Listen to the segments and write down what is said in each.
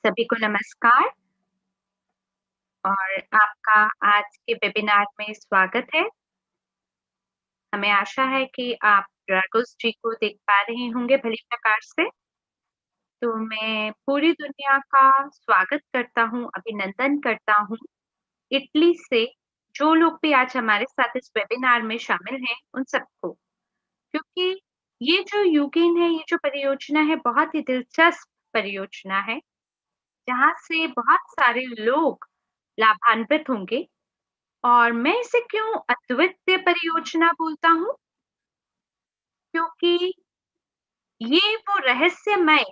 सभी को नमस्कार और आपका आज के वेबिनार में स्वागत है। हमें आशा है कि आप ड्रैगोस ट्री को देख पा रहे होंगे भली प्रकार से। तो मैं पूरी दुनिया का स्वागत करता हूँ, अभिनंदन करता हूँ इटली से जो लोग भी आज हमारे साथ इस वेबिनार में शामिल हैं, उन सबको। क्योंकि ये जो यूगेन है, ये जो परियोजना है, बहुत ही दिलचस्प परियोजना है, जहाँ से बहुत सारे लोग लाभान्वित होंगे। और मैं इसे क्यों अद्वितीय परियोजना बोलता हूँ? क्योंकि ये वो रहस्यमय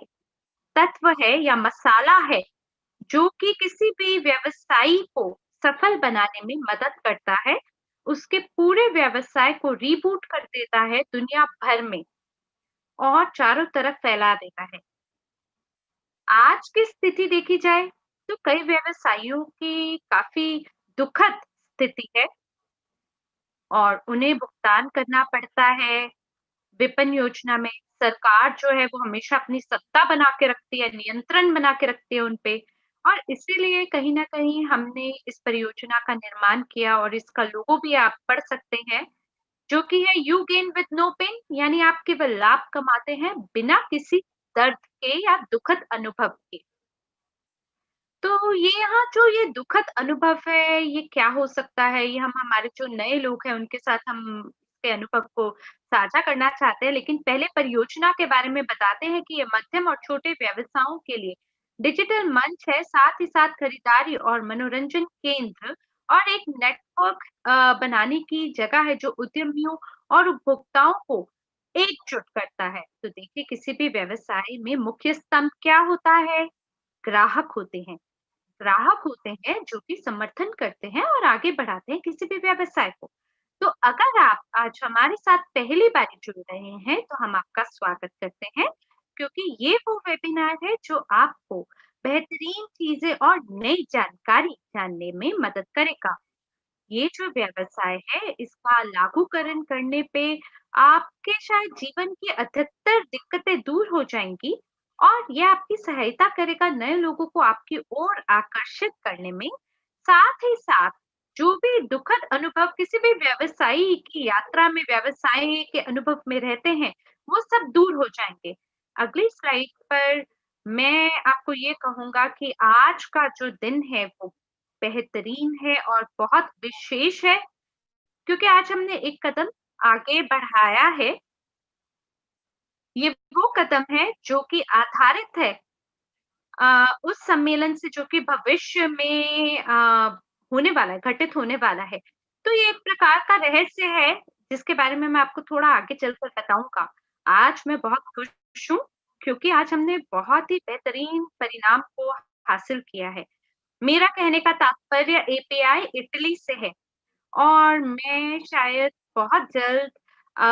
तत्व है या मसाला है, जो कि किसी भी व्यवसायी को सफल बनाने में मदद करता है। उसके पूरे व्यवसाय को रीबूट कर देता है दुनिया भर में और चारों तरफ फैला देता है। आज की स्थिति देखी जाए, तो कई व्यवसायियों की काफ़ी दुखद स्थिति है और उन्हें भुगतान करना पड़ता है। विपणन योजना में सरकार जो है वो हमेशा अपनी सत्ता बना के रखती है, नियंत्रण बना के रखती है उन पे और इसीलिए कहीं न कहीं हमने इस परियोजना का निर्माण किया और इसका लोगो भी आप पढ़ सकते हैं, जो कि है you gain with no pain यानी आप केवल लाभ कमाते हैं बिना किसी दर्द के या दुखद अनुभव के। तो ये यहाँ जो ये दुखद अनुभव है, ये क्या हो सकता है? ये हम हमारे जो नए लोग हैं, उनके साथ हम इसके अनुभव को साझा करना चाहते हैं। लेकिन पहले परियोजना के बारे में बताते हैं कि ये मध्यम और छोटे व्यवसायों के लिए डिजिटल मंच है, साथ ही साथ खरीदारी और मनोरंजन केंद्र और एक नेटवर्क बनाने की जगह है, जो उद्यमियों और उपभोक्ताओं को एकजुट करता है। तो देखिए, किसी भी व्यवसाय में मुख्य स्तंभ क्या होता है? ग्राहक होते हैं। ग्राहक होते हैं जो कि समर्थन करते हैं और आगे बढ़ाते हैं किसी भी व्यवसाय को। तो अगर आप आज हमारे साथ पहली बार जुड़ रहे हैं तो हम आपका स्वागत करते हैं क्योंकि ये वो वेबिनार है जो आपको बेहतरीन चीजें और नई जानकारी जानने में मदद करेगा। ये जो व्यवसाय है इसका लागूकरण करने पे आपके शायद जीवन की अधिकतर दिक्कतें दूर हो जाएँगी और ये आपकी सहायता करेगा नए लोगों को आपकी ओर आकर्षित करने में। साथ ही साथ जो भी दुखद अनुभव किसी भी व्यवसायी की यात्रा में व्यवसाय के अनुभव में रहते हैं, वो सब दूर हो जाएँगे। अगली स्लाइड पर मैं आपको ये कहूँगा कि आज का जो दिन है वो बेहतरीन है और बहुत विशेष है, क्योंकि आज हमने एक कदम आगे बढ़ाया है। ये वो कदम है जो कि आधारित है उस सम्मेलन से जो कि भविष्य में होने वाला है, घटित होने वाला है। तो ये एक प्रकार का रहस्य है, जिसके बारे में मैं आपको थोड़ा आगे चलकर बताऊँगा। आज मैं बहुत खुश हूँ, क्योंकि आज हमने बहुत ही बेहतरीन परिणाम को हासिल किया है। मेरा कहने का तात्पर्य एपीआई इटली से है और मैं शायद बहुत जल्द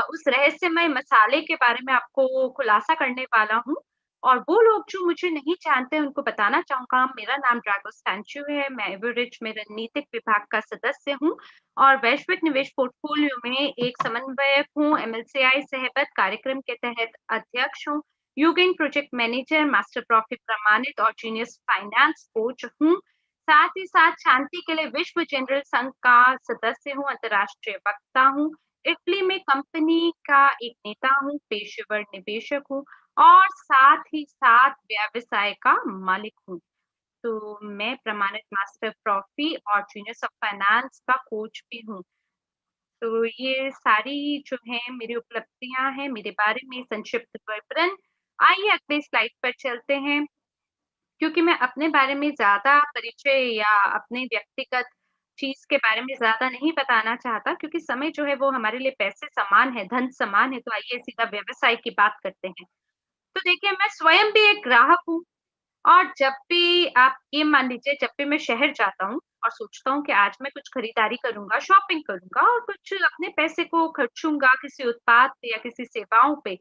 उस रहस्यमय मसाले के बारे में आपको खुलासा करने वाला हूँ और वो लोग जो मुझे नहीं जानते उनको बताना चाहूँगा मेरा नाम ड्रैगो स्टैंचू है, मैं एवरेज में रणनीतिक विभाग का सदस्य हूँ और वैश्विक निवेश पोर्टफोलियो में एक समन्वयक हूँ, एमएलसीआई सहबत कार्यक्रम के तहत अध्यक्ष हूँ, यूगेन प्रोजेक्ट मैनेजर, मास्टर प्रॉफी प्रमाणित और जीनियस फाइनेंस कोच हूँ। साथ ही साथ शांति के लिए विश्व जनरल संघ का सदस्य हूँ, अंतर्राष्ट्रीय वक्ता हूँ, इटली में कंपनी का एक नेता हूँ, पेशेवर निवेशक हूँ और साथ ही साथ व्यवसाय का मालिक हूँ। तो मैं प्रमाणित मास्टर प्रॉफी और जीनियस ऑफ फाइनेंस का कोच भी हूँ। तो ये सारी जो हैं मेरी उपलब्धियाँ हैं, मेरे बारे में संक्षिप्त विवरण। आइए अगले स्लाइड पर चलते हैं। क्योंकि मैं अपने बारे में ज़्यादा परिचय या अपने व्यक्तिगत चीज़ के बारे में ज़्यादा नहीं बताना चाहता क्योंकि समय जो है वो हमारे लिए पैसे समान है, धन समान है, तो आइए सीधा व्यवसाय की बात करते हैं। तो देखिए मैं स्वयं भी एक ग्राहक हूँ और जब भी आप ये मान लीजिए जब भी मैं शहर जाता हूँ और सोचता हूँ कि आज मैं कुछ खरीदारी करूँगा, शॉपिंग करूँगा और कुछ अपने पैसे को खर्चूँगा किसी उत्पाद पे या किसी सेवाओं पे,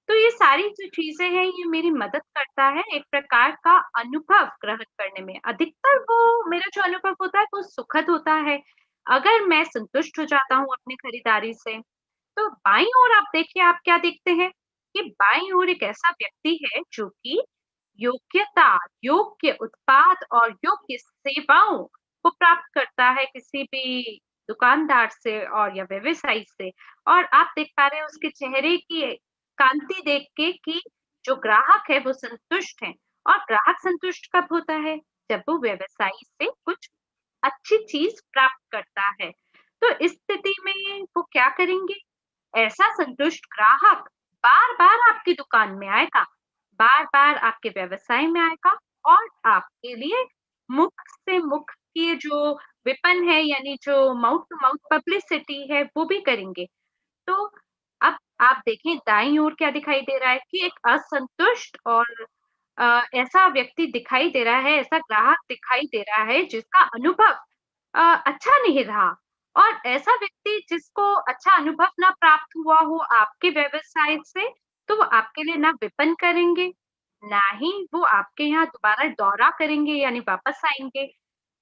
तो ये सारी जो चीज़ें हैं, ये मेरी मदद करता है एक प्रकार का अनुभव ग्रहण करने में। अधिकतर वो मेरा जो अनुभव होता है, वो सुखद होता है। अगर मैं संतुष्ट हो जाता हूँ अपनी खरीदारी से, तो बाईं ओर आप देखिए, आप क्या देखते हैं? कि बाईं ओर एक ऐसा व्यक्ति है, जो कि योग्यता, योग्य उत्पाद और योग्य सेवाओं को प्राप्त करता है किसी भी दुकानदार से और या व्यवसायी से। और आप देख पा रहे हैं उसके चेहरे की कांति देख के कि जो ग्राहक है वो संतुष्ट है। और ग्राहक संतुष्ट कब होता है? जब वो व्यवसायी से कुछ अच्छी चीज़ प्राप्त करता है। तो इस स्थिति में वो क्या करेंगे? ऐसा संतुष्ट ग्राहक बार-बार आपकी दुकान में आएगा, बार-बार आपके व्यवसाय में आएगा और आपके लिए मुख से मुख की जो विपणन है यानी जो माउथ टू माउथ पब्लिसिटी है वो भी करेंगे। तो अब आप देखें दाईं ओर क्या दिखाई दे रहा है कि एक असंतुष्ट और ऐसा व्यक्ति दिखाई दे रहा है, ऐसा ग्राहक दिखाई दे रहा है जिसका अनुभव अच्छा नहीं रहा। और ऐसा व्यक्ति जिसको अच्छा अनुभव ना प्राप्त हुआ हो आपके व्यवसाय से, तो वो आपके लिए ना विपणन करेंगे, ना ही वो आपके यहाँ दोबारा दौरा करेंगे यानी वापस आएँगे।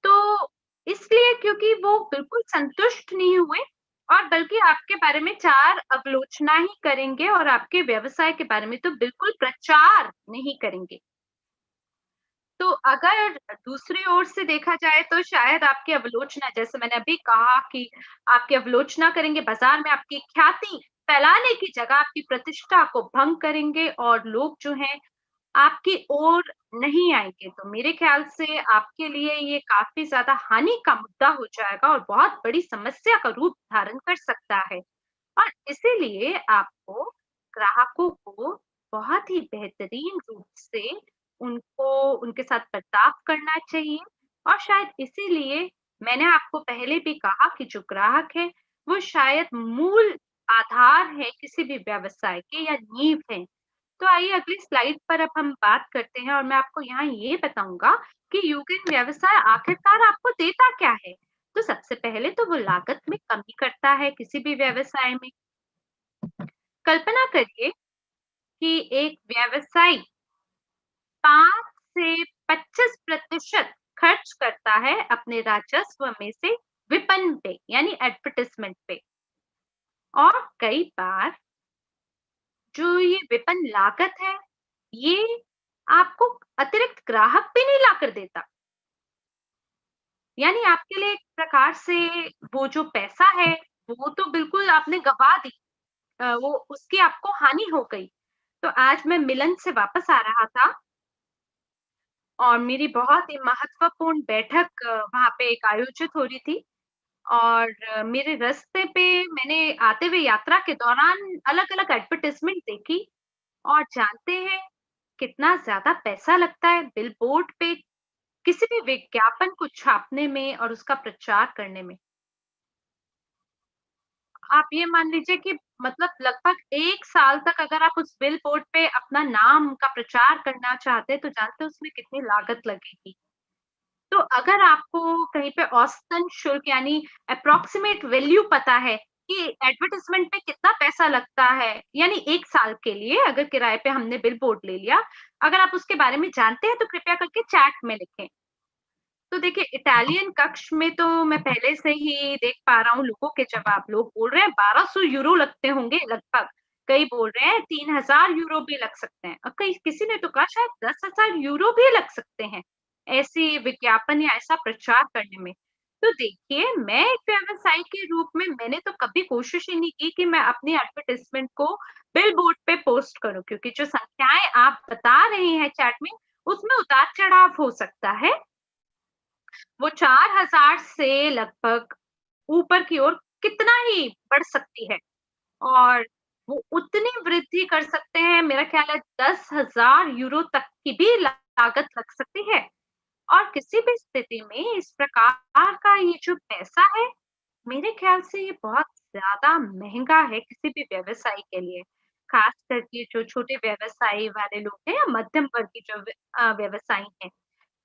तो इसलिए क्योंकि वो बिल्कुल संतुष्ट नहीं हुए और बल्कि आपके बारे में 4 आलोचना ही करेंगे और आपके व्यवसाय के बारे में तो बिल्कुल प्रचार नहीं करेंगे। तो अगर दूसरी ओर से देखा जाए तो शायद आपकी आलोचना जैसे मैंने अभी कहा कि आपकी आलोचना करेंगे, बाज़ार में आपकी ख्याति फैलाने की जगह आपकी प्रतिष्ठा को भंग करेंगे और लोग जो हैं आपकी ओर नहीं आएँगे। तो मेरे ख़्याल से आपके लिए ये काफ़ी ज़्यादा हानि का मुद्दा हो जाएगा और बहुत बड़ी समस्या का रूप धारण कर सकता है। और इसीलिए आपको ग्राहकों को बहुत ही बेहतरीन रूप से उनको उनके साथ बर्ताव करना चाहिए। और शायद इसीलिए मैंने आपको पहले भी कहा कि जो ग्राहक है, वो शायद मूल आधार है किसी भी व्यवसाय के या नींव है। तो आइए अगली स्लाइड पर अब हम बात करते हैं और मैं आपको यहाँ ये बताऊँगा कि यूगेन व्यवसाय आखिरकार आपको देता क्या है? तो सबसे पहले तो वो लागत में कमी करता है किसी भी व्यवसाय में। कल्पना करिए कि एक व्यवसायी 5 से 25% खर्च करता है अपने राजस्व में से विपणन पे यानी एडवर्टाइजमेंट पे। और कई बार जो ये विपणन लागत है, ये आपको अतिरिक्त ग्राहक भी नहीं लाकर देता। यानी आपके लिए एक प्रकार से वो जो पैसा है, वो तो बिल्कुल आपने गँवा दी। वो उसकी आपको हानि हो गई। तो आज मैं मिलन से वापस आ रहा था और मेरी बहुत ही महत्वपूर्ण बैठक वहाँ पे एक आयोजित हो रही थी और मेरे रास्ते पे मैंने आते हुए यात्रा के दौरान अलग-अलग एडवर्टाइज़मेंट देखी और जानते हैं कितना ज़्यादा पैसा लगता है बिलबोर्ड पे किसी भी विज्ञापन को छापने में और उसका प्रचार करने में। आप ये मान लीजिए कि मतलब लगभग 1 साल तक अगर आप उस बिलबोर्ड पे अपना नाम का प्रचार करना चाहते हैं, तो जानते हैं उसमें कितनी लागत लगेगी। तो अगर आपको कहीं पे औसतन शुल्क यानी एप्रोक्सिमेट वैल्यू पता है कि एडवर्टाइज़मेंट पे कितना पैसा लगता है, यानी 1 साल के लिए अगर किराए पे हमने बिलबोर्ड ले लिया, अगर आप उसके बारे में जानते हैं तो कृपया करके चैट में लिखें। तो देखिए इटालियन कक्ष में तो मैं पहले से ही देख पा रहा हूँ लोगों के जवाब। लोग बोल रहे हैं 1200 यूरो लगते होंगे लगभग। कई बोल रहे हैं 3000 यूरो भी लग सकते हैं और कई किसी ने तो कहा शायद 10,000 यूरो भी लग सकते हैं, ऐसी विज्ञापन या ऐसा प्रचार करने में। तो देखिए मैं एक व्यवसायी के रूप में मैंने तो कभी कोशिश ही नहीं की कि मैं अपनी एडवर्टाइज़मेंट को बिलबोर्ड पे पोस्ट करूँ क्योंकि जो संख्याएँ आप बता रहे हैं चैट में, उसमें उतार-चढ़ाव हो सकता है। वो 4000 से लगभग ऊपर की ओर कितना ही बढ़ सकती है और वो उतनी वृद्धि कर सकते हैं, मेरा ख्याल है 10,000 यूरो तक की भी लागत लग सकती है। और किसी भी स्थिति में इस प्रकार का ये जो पैसा है, मेरे ख्याल से ये बहुत ज़्यादा महँगा है किसी भी व्यवसायी के लिए। ख़ास करके जो छोटे व्यवसायी वाले लोग हैं या मध्यम वर्गीय जो व्यवसायी हैं।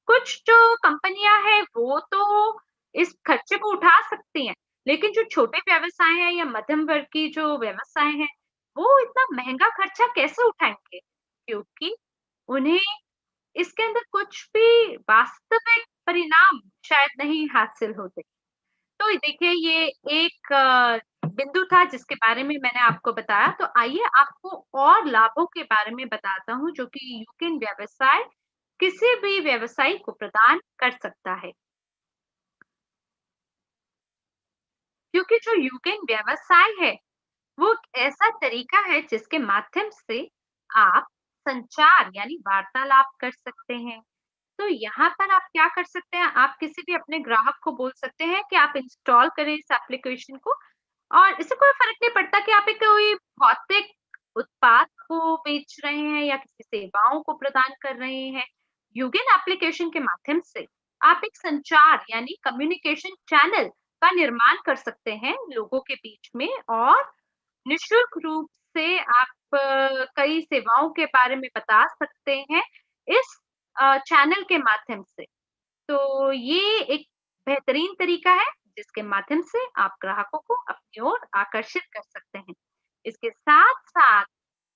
कुछ जो कंपनियाँ हैं वो तो इस खर्चे को उठा सकती हैं, लेकिन जो छोटे व्यवसाय हैं या मध्यम वर्ग की जो व्यवसाय हैं, वो इतना महँगा खर्चा कैसे उठाएँगे? क्योंकि उन्हें इसके अंदर कुछ भी वास्तविक परिणाम शायद नहीं हासिल होते। तो देखिए ये एक बिंदु था जिसके बारे में मैंने आपको बताया, तो आइए आपको और लाभों के बारे में बताता हूँ जो कि यूकेन व्यवसाय किसी भी व्यवसायी को प्रदान कर सकता है। क्योंकि जो युगेन व्यवसाय है, वो एक ऐसा तरीका है जिसके माध्यम से आप संचार यानी वार्तालाप कर सकते हैं। तो यहाँ पर आप क्या कर सकते हैं, आप किसी भी अपने ग्राहक को बोल सकते हैं कि आप इंस्टॉल करें इस एप्लीकेशन को, और इससे कोई फ़र्क नहीं पड़ता कि आप एक कोई भौतिक उत्पाद को बेच रहे हैं या किसी सेवाओं को प्रदान कर रहे हैं। यूगेन एप्लीकेशन के माध्यम से आप एक संचार यानी कम्युनिकेशन चैनल का निर्माण कर सकते हैं लोगों के बीच में, और निःशुल्क रूप से आप कई सेवाओं के बारे में बता सकते हैं इस चैनल के माध्यम से। तो ये एक बेहतरीन तरीका है जिसके माध्यम से आप ग्राहकों को अपनी ओर आकर्षित कर सकते हैं। इसके साथ-साथ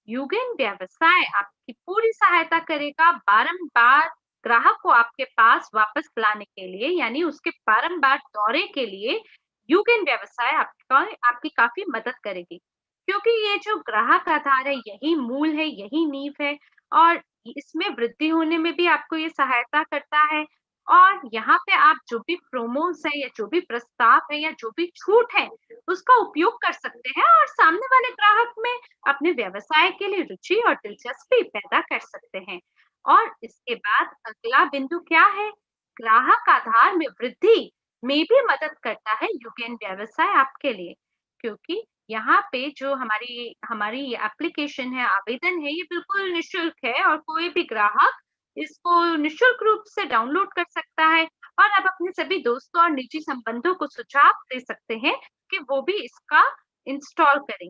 युगेन व्यवसाय आपकी पूरी सहायता करेगा बारंबार ग्राहक को आपके पास वापस लाने के लिए, यानी उसके बारंबार दौरे के लिए युगेन व्यवसाय आपका आपकी काफ़ी मदद करेगी। क्योंकि ये जो ग्राहक आधार है, यही मूल है, यही नींव है, और इसमें वृद्धि होने में भी आपको ये सहायता करता है। और यहाँ पे आप जो भी प्रोमोस है या जो भी प्रस्ताव है या जो भी छूट है, उसका उपयोग कर सकते हैं और सामने वाले ग्राहक में अपने व्यवसाय के लिए रुचि और दिलचस्पी पैदा कर सकते हैं। और इसके बाद अगला बिंदु क्या है? ग्राहक आधार में वृद्धि में भी मदद करता है युगेन व्यवसाय आपके लिए। क्योंकि यहाँ पे जो हमारी हमारी ये एप्लीकेशन है, आवेदन है, ये बिल्कुल निःशुल्क है और कोई भी ग्राहक इसको निःशुल्क रूप से डाउनलोड कर सकता है, और आप अपने सभी दोस्तों और निजी संबंधों को सुझाव दे सकते हैं कि वो भी इसका इंस्टॉल करें।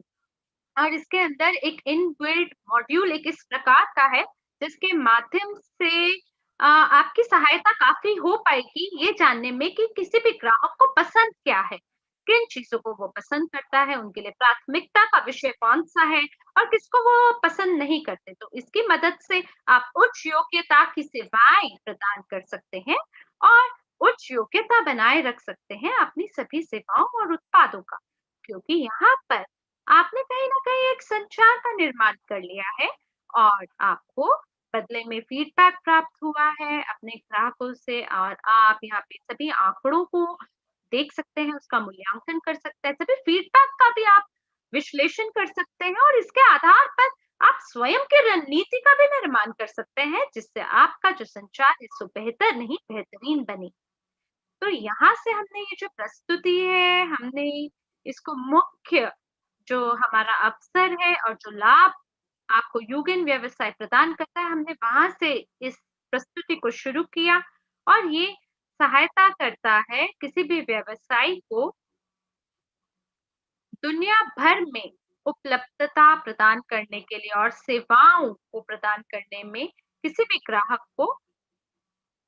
और इसके अंदर एक इनबिल्ट मॉड्यूल एक इस प्रकार का है, जिसके माध्यम से आपकी सहायता काफ़ी हो पाएगी ये जानने में कि किसी भी ग्राहक को पसंद क्या है, किन चीज़ों को वो पसंद करता है, उनके लिए प्राथमिकता का विषय कौन-सा है और किसको वो पसंद नहीं करते। तो इसकी मदद से आप उच्च योग्यता की सेवाएँ प्रदान कर सकते हैं और उच्च योग्यता बनाए रख सकते हैं अपनी सभी सेवाओं और उत्पादों का। क्योंकि यहाँ पर आपने कहीं न कहीं एक संचार का निर्माण कर लिया है और आपको बदले में फीडबैक प्राप्त हुआ है अपने ग्राहकों से, और आप यहाँ पे सभी आंकड़ों को देख सकते हैं, उसका मूल्यांकन कर सकते हैं, सभी फीडबैक का भी आप विश्लेषण कर सकते हैं और इसके आधार पर आप स्वयं की रणनीति का भी निर्माण कर सकते हैं, जिससे आपका जो संचार है सो बेहतर नहीं बेहतरीन बने। तो यहाँ से हमने ये जो प्रस्तुति है, हमने इसको मुख्य जो हमारा अवसर है और जो लाभ आपको युगेन व्यवसाय प्रदान करता है, हमने वहाँ से इस प्रस्तुति को शुरू किया, और ये सहायता करता है किसी भी व्यवसायी को दुनिया भर में उपलब्धता प्रदान करने के लिए और सेवाओं को प्रदान करने में किसी भी ग्राहक को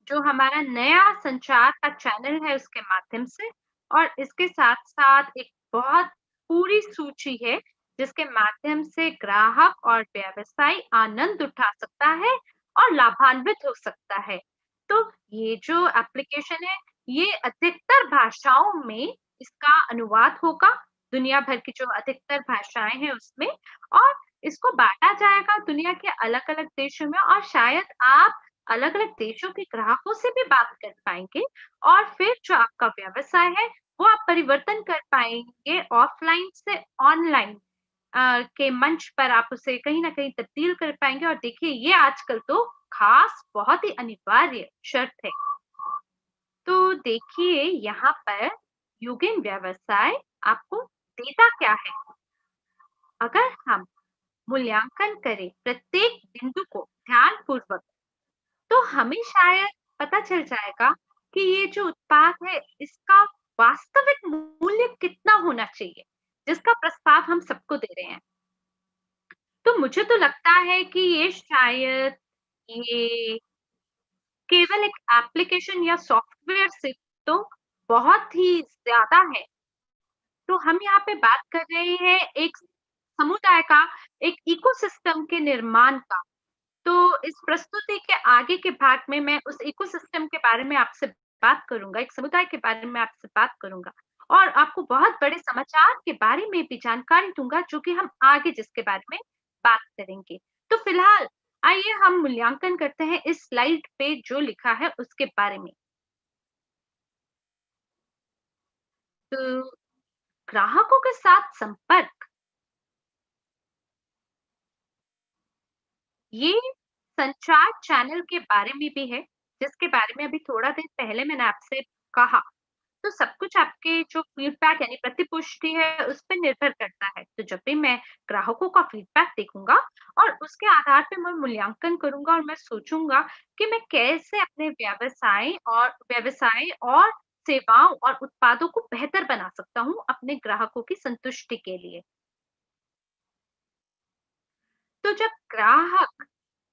जो हमारा नया संचार का चैनल है उसके माध्यम से, और इसके साथ-साथ एक बहुत पूरी सूची है जिसके माध्यम से ग्राहक और व्यवसायी आनंद उठा सकता है और लाभान्वित हो सकता है। तो ये जो एप्लीकेशन है, ये अधिकतर भाषाओं में इसका अनुवाद होगा, दुनिया भर की जो अधिकतर भाषाएँ हैं उसमें, और इसको बाँटा जाएगा दुनिया के अलग-अलग देशों में, और शायद आप अलग-अलग देशों के ग्राहकों से भी बात कर पाएँगे, और फिर जो आपका व्यवसाय है, वो आप परिवर्तन कर पाएँगे ऑफ़लाइन से ऑनलाइन के मंच पर आप उसे कहीं न कहीं तब्दील कर पाएँगे, और देखिए ये आजकल तो ख़ास बहुत ही अनिवार्य शर्त है। तो देखिए यहाँ पर युगेन व्यवसाय आपको देता क्या है? अगर हम मूल्यांकन करें प्रत्येक बिंदु को ध्यानपूर्वक, तो हमें शायद पता चल जाएगा कि ये जो उत्पाद है इसका वास्तविक मूल्य कितना होना चाहिए, जिसका प्रस्ताव हम सबको दे रहे हैं। तो मुझे तो लगता है कि ये शायद ये केवल एक एप्लीकेशन या सॉफ्टवेयर से तो बहुत ही ज़्यादा है। तो हम यहाँ पे बात कर रहे हैं एक समुदाय का, एक इकोसिस्टम के निर्माण का। तो इस प्रस्तुति के आगे के भाग में मैं उस इकोसिस्टम के बारे में आपसे बात करूँगा, एक समुदाय के बारे में आपसे बात करूँगा, और आपको बहुत बड़े समाचार के बारे में भी जानकारी दूँगा, जो कि हम आगे जिसके बारे में बात करेंगे। तो फिलहाल आइए हम मूल्यांकन करते हैं इस स्लाइड पे जो लिखा है उसके बारे में। तो ग्राहकों के साथ संपर्क, ये संचार चैनल के बारे में भी है, जिसके बारे में अभी थोड़ा देर पहले मैंने आपसे कहा। तो सब कुछ आपके जो फीडबैक यानी प्रतिपुष्टि है, उस पे निर्भर करता है। तो जब भी मैं ग्राहकों का फीडबैक देखूँगा और उसके आधार पे मैं मूल्यांकन करूँगा और मैं सोचूँगा कि मैं कैसे अपने व्यवसाय और सेवाओं और उत्पादों को बेहतर बना सकता हूँ अपने ग्राहकों की संतुष्टि के लिए। तो जब ग्राहक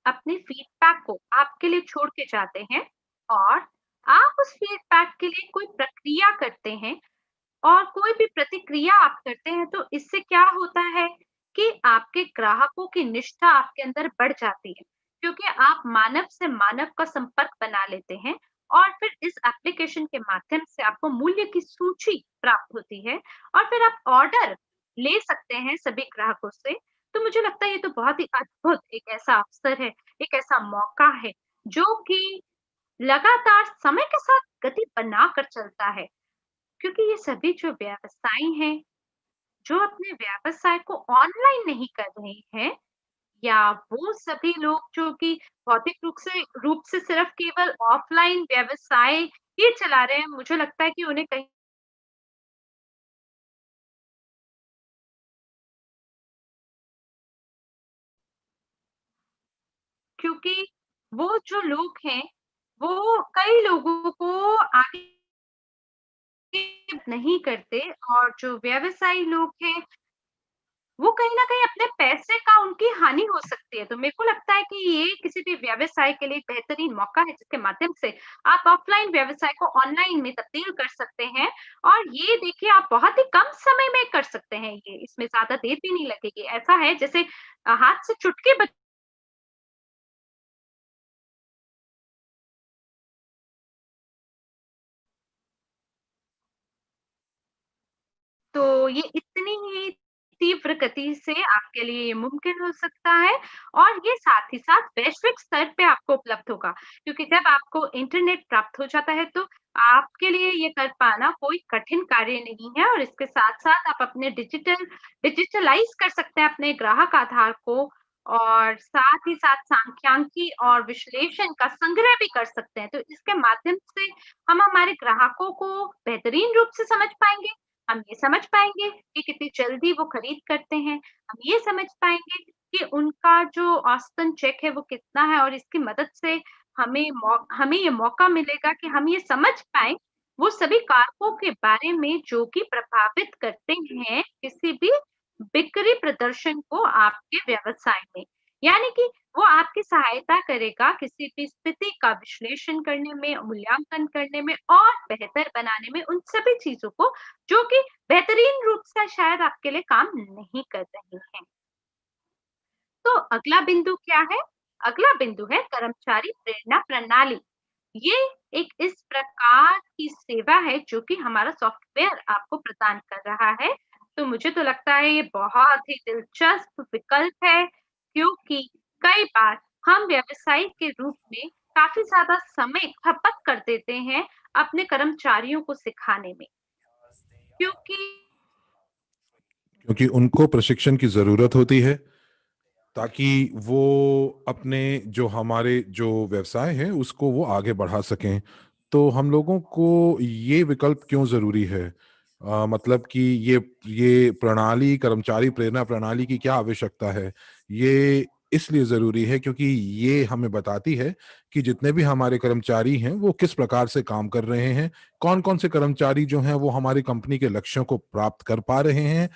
अपने फीडबैक को आपके लिए छोड़ के जाते हैं और आप उस फीडबैक के लिए कोई प्रक्रिया करते हैं और कोई भी प्रतिक्रिया आप करते हैं, तो इससे क्या होता है कि आपके ग्राहकों की निष्ठा आपके अंदर बढ़ जाती है, क्योंकि आप मानव से मानव का संपर्क बना लेते हैं और फिर इस एप्लीकेशन के माध्यम से आपको मूल्य की सूची प्राप्त होती है और फिर आप ऑर्डर ले सकते हैं सभी ग्राहकों से। तो मुझे लगता है ये तो बहुत ही अद्भुत एक ऐसा अवसर है, एक ऐसा मौका है, जो कि लगातार समय के साथ गति बनाकर चलता है। क्योंकि ये सभी जो व्यवसायी हैं, जो अपने व्यवसाय को ऑनलाइन नहीं कर रहे हैं या वो सभी लोग जो कि भौतिक रूप से सिर्फ केवल ऑफलाइन व्यवसाय ही चला रहे हैं, मुझे लगता है कि उन्हें कहीं, क्योंकि वो जो लोग हैं, वो कई लोगों को आगे नहीं करते और जो व्यवसायी लोग हैं वो कहीं न कहीं अपने पैसे का उनकी हानि हो सकती है। तो मेरे को लगता है कि ये किसी भी व्यवसाय के लिए एक बेहतरीन मौका है, जिसके माध्यम से आप ऑफ़लाइन व्यवसाय को ऑनलाइन में तब्दील कर सकते हैं और ये देखिए आप बहुत ही कम समय में कर सकते हैं ये, इसमें ज़्यादा देर भी नहीं लगेगी। ऐसा है जैसे हाथ से चुटकी बज, तो ये इतनी ही तीव्र गति से आपके लिए ये मुमकिन हो सकता है और ये साथ ही साथ वैश्विक स्तर पे आपको उपलब्ध होगा, क्योंकि जब आपको इंटरनेट प्राप्त हो जाता है तो आपके लिए ये कर पाना कोई कठिन कार्य नहीं है और इसके साथ-साथ आप अपने डिजिटलाइज़ कर सकते हैं अपने ग्राहक आधार को और साथ ही साथ सांख्यिकी और विश्लेषण का संग्रह भी कर सकते हैं। तो इसके माध्यम से हम हमारे ग्राहकों को बेहतरीन रूप से समझ पाएँगे, हम ये समझ पाएँगे कि कितनी जल्दी वो खरीद करते हैं। हम ये समझ पाएँगे कि उनका जो औसतन चेक है वो कितना है और इसकी मदद से हमें ये मौका मिलेगा कि हम ये समझ पाएँ, वो सभी कारकों के बारे में जो कि प्रभावित करते हैं किसी भी बिक्री प्रदर्शन को आपके व्यवसाय में। यानी कि वो आपकी सहायता करेगा किसी भी स्थिति का विश्लेषण करने में, मूल्यांकन करने में और बेहतर बनाने में उन सभी चीज़ों को जो कि बेहतरीन रूप से शायद आपके लिए काम नहीं कर रही हैं। तो अगला बिंदु क्या है? अगला बिंदु है कर्मचारी प्रेरणा प्रणाली। ये एक इस प्रकार की सेवा है जो कि हमारा सॉफ्टवेयर आपको प्रदान कर रहा है। तो मुझे तो लगता है ये बहुत ही दिलचस्प विकल्प है, क्योंकि कई बार हम व्यवसायी के रूप में काफ़ी ज़्यादा समय खपत कर देते हैं अपने कर्मचारियों को सिखाने में। क्योंकि क्योंकि उनको प्रशिक्षण की ज़रूरत होती है ताकि वो अपने जो हमारे जो व्यवसाय है उसको वो आगे बढ़ा सकें। तो हम लोगों को ये विकल्प क्यों ज़रूरी है? मतलब कि ये प्रणाली कर्मचारी प्रेरणा प्रणाली की क्या आवश्यकता है? ये इसलिए ज़रूरी है क्योंकि ये हमें बताती है कि जितने भी हमारे कर्मचारी हैं वो किस प्रकार से काम कर रहे हैं, कौन-कौन से कर्मचारी जो हैं वो हमारी कंपनी के लक्ष्यों को प्राप्त कर पा रहे हैं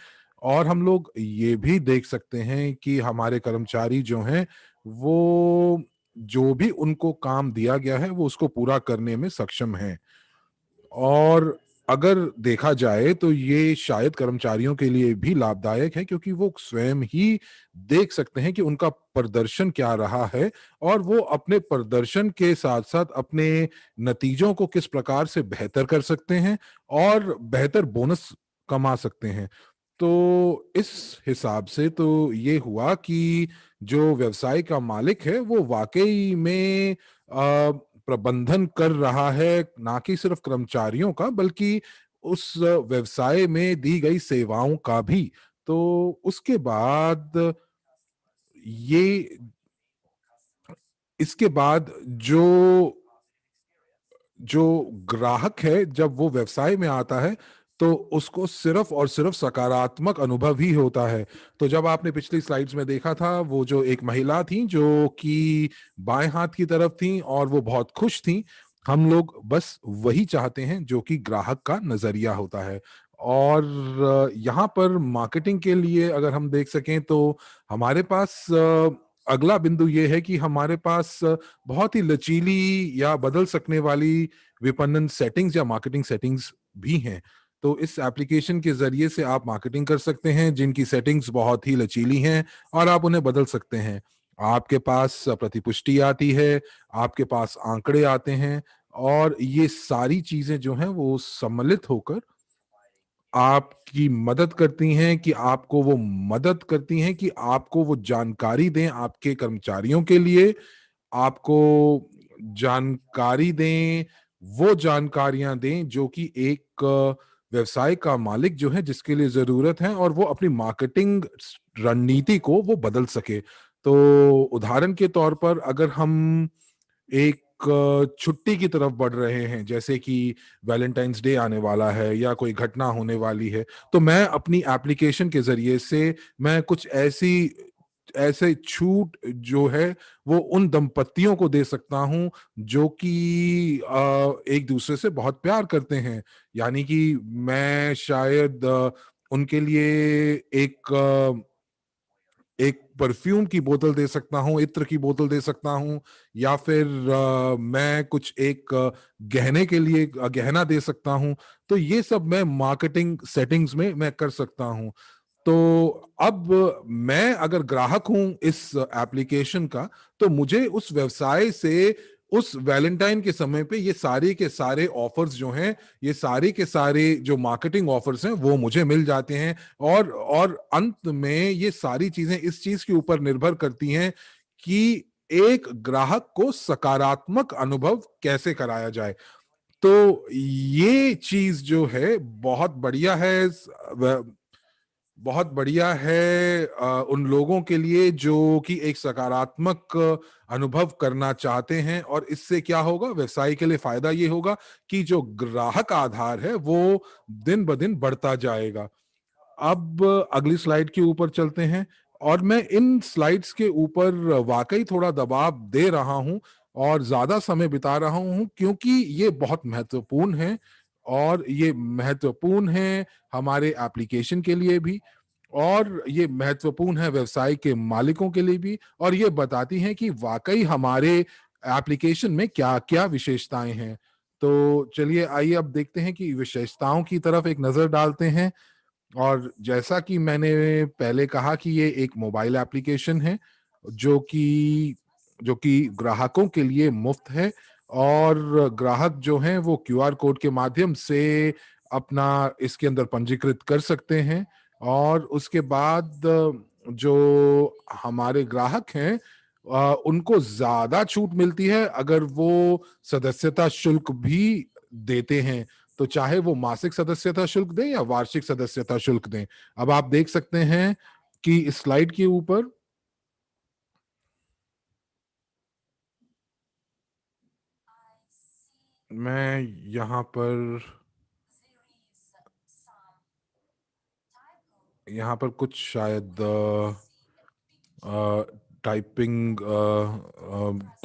और हम लोग ये भी देख सकते हैं कि हमारे कर्मचारी जो हैं, वो जो भी उनको काम दिया गया है, वो उसको पूरा करने में सक्षम हैं। और अगर देखा जाए तो ये शायद कर्मचारियों के लिए भी लाभदायक है क्योंकि वो स्वयं ही देख सकते हैं कि उनका प्रदर्शन क्या रहा है और वो अपने प्रदर्शन के साथ-साथ अपने नतीजों को किस प्रकार से बेहतर कर सकते हैं और बेहतर बोनस कमा सकते हैं। तो इस हिसाब से तो ये हुआ कि जो व्यवसाय का मालिक है वो वाकई में प्रबंधन कर रहा है, ना कि सिर्फ कर्मचारियों का बल्कि उस व्यवसाय में दी गई सेवाओं का भी। तो उसके बाद ये इसके बाद जो जो ग्राहक है जब वो व्यवसाय में आता है तो उसको सिर्फ और सिर्फ सकारात्मक अनुभव ही होता है। तो जब आपने पिछली स्लाइड्स में देखा था वो जो एक महिला थी जो कि बाएं हाथ की तरफ थी और वो बहुत खुश थी, हम लोग बस वही चाहते हैं जो कि ग्राहक का नजरिया होता है। और यहाँ पर मार्केटिंग के लिए अगर हम देख सकें तो हमारे पास अगला बिंदु ये है कि हमारे पास बहुत ही लचीली या बदल सकने वाली विपणन सेटिंग्स या मार्केटिंग सेटिंग्स भी हैं। तो इस एप्लीकेशन के जरिए से आप मार्केटिंग कर सकते हैं जिनकी सेटिंग्स बहुत ही लचीली हैं और आप उन्हें बदल सकते हैं। आपके पास प्रतिपुष्टि आती है, आपके पास आंकड़े आते हैं, और ये सारी चीजें जो हैं वो सम्मिलित होकर आपकी मदद करती हैं कि आपको वो मदद करती हैं कि आपको वो जानकारी दें आपके कर्मचारियों के लिए, आपको जानकारी दें, वो जानकारियां दें जो कि एक व्यवसाय का मालिक जो है जिसके लिए जरूरत है, और वो अपनी मार्केटिंग रणनीति को वो बदल सके। तो उदाहरण के तौर पर अगर हम एक छुट्टी की तरफ बढ़ रहे हैं, जैसे कि वैलेंटाइंस डे आने वाला है या कोई घटना होने वाली है, तो मैं अपनी एप्लीकेशन के जरिए से मैं कुछ ऐसी ऐसे छूट जो है वो उन दंपतियों को दे सकता हूं जो कि एक दूसरे से बहुत प्यार करते हैं। यानी कि मैं शायद उनके लिए एक एक परफ्यूम की बोतल दे सकता हूँ, इत्र की बोतल दे सकता हूँ, या फिर मैं कुछ एक गहने के लिए गहना दे सकता हूँ। तो ये सब मैं मार्केटिंग सेटिंग्स में मैं कर सकता हूँ। तो अब मैं अगर ग्राहक हूं इस एप्लीकेशन का, तो मुझे उस व्यवसाय से उस वैलेंटाइन के समय पे ये सारे के सारे ऑफर्स जो हैं, ये सारे के सारे जो मार्केटिंग ऑफर्स हैं वो मुझे मिल जाते हैं। और अंत में ये सारी चीजें इस चीज के ऊपर निर्भर करती हैं कि एक ग्राहक को सकारात्मक अनुभव कैसे कराया जाए। तो ये चीज जो है बहुत बढ़िया है, बहुत बढ़िया है उन लोगों के लिए जो कि एक सकारात्मक अनुभव करना चाहते हैं। और इससे क्या होगा, व्यवसाय के लिए फायदा ये होगा कि जो ग्राहक आधार है वो दिन ब दिन बढ़ता जाएगा। अब अगली स्लाइड के ऊपर चलते हैं, और मैं इन स्लाइड्स के ऊपर वाकई थोड़ा दबाव दे रहा हूं और ज्यादा समय बिता रहा हूं क्योंकि ये बहुत महत्वपूर्ण है, और ये महत्वपूर्ण है हमारे एप्लीकेशन के लिए भी, और ये महत्वपूर्ण है व्यवसाय के मालिकों के लिए भी, और ये बताती हैं कि वाकई हमारे एप्लीकेशन में क्या क्या विशेषताएं हैं। तो चलिए आइए अब देखते हैं कि विशेषताओं की तरफ एक नजर डालते हैं। और जैसा कि मैंने पहले कहा कि ये एक मोबाइल एप्लीकेशन है जो कि जो कि ग्राहकों के लिए मुफ्त है, और ग्राहक जो हैं वो क्यूआर कोड के माध्यम से अपना इसके अंदर पंजीकृत कर सकते हैं। और उसके बाद जो हमारे ग्राहक हैं उनको ज्यादा छूट मिलती है अगर वो सदस्यता शुल्क भी देते हैं। तो चाहे वो मासिक सदस्यता शुल्क दें या वार्षिक सदस्यता शुल्क दें। अब आप देख सकते हैं कि इस स्लाइड के ऊपर मैं यहाँ पर कुछ शायद टाइपिंग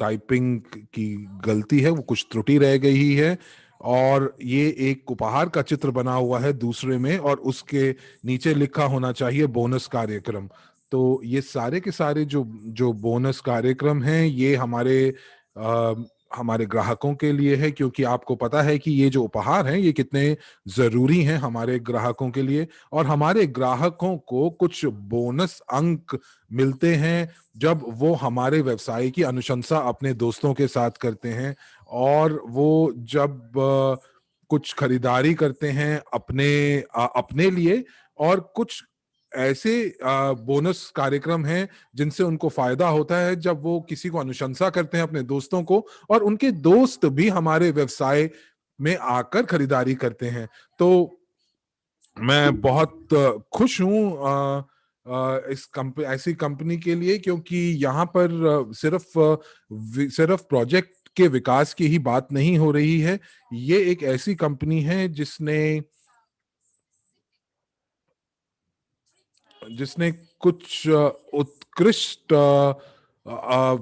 टाइपिंग की गलती है, वो कुछ त्रुटि रह गई है। और ये एक उपहार का चित्र बना हुआ है दूसरे में, और उसके नीचे लिखा होना चाहिए बोनस कार्यक्रम। तो ये सारे के सारे जो जो बोनस कार्यक्रम हैं ये अ, हमारे ग्राहकों के लिए है, क्योंकि आपको पता है कि ये जो उपहार हैं ये कितने जरूरी हैं हमारे ग्राहकों के लिए। और हमारे ग्राहकों को कुछ बोनस अंक मिलते हैं जब वो हमारे व्यवसाय की अनुशंसा अपने दोस्तों के साथ करते हैं, और वो जब कुछ खरीदारी करते हैं अपने लिए, और कुछ ऐसे बोनस कार्यक्रम हैं जिनसे उनको फायदा होता है जब वो किसी को अनुशंसा करते हैं अपने दोस्तों को, और उनके दोस्त भी हमारे व्यवसाय में आकर खरीदारी करते हैं। तो मैं बहुत खुश हूँ ऐसी कंपनी के लिए, क्योंकि यहाँ पर सिर्फ प्रोजेक्ट के विकास की ही बात नहीं हो रही है। ये एक ऐसी कंपनी है जिसने कुछ उत्कृष्ट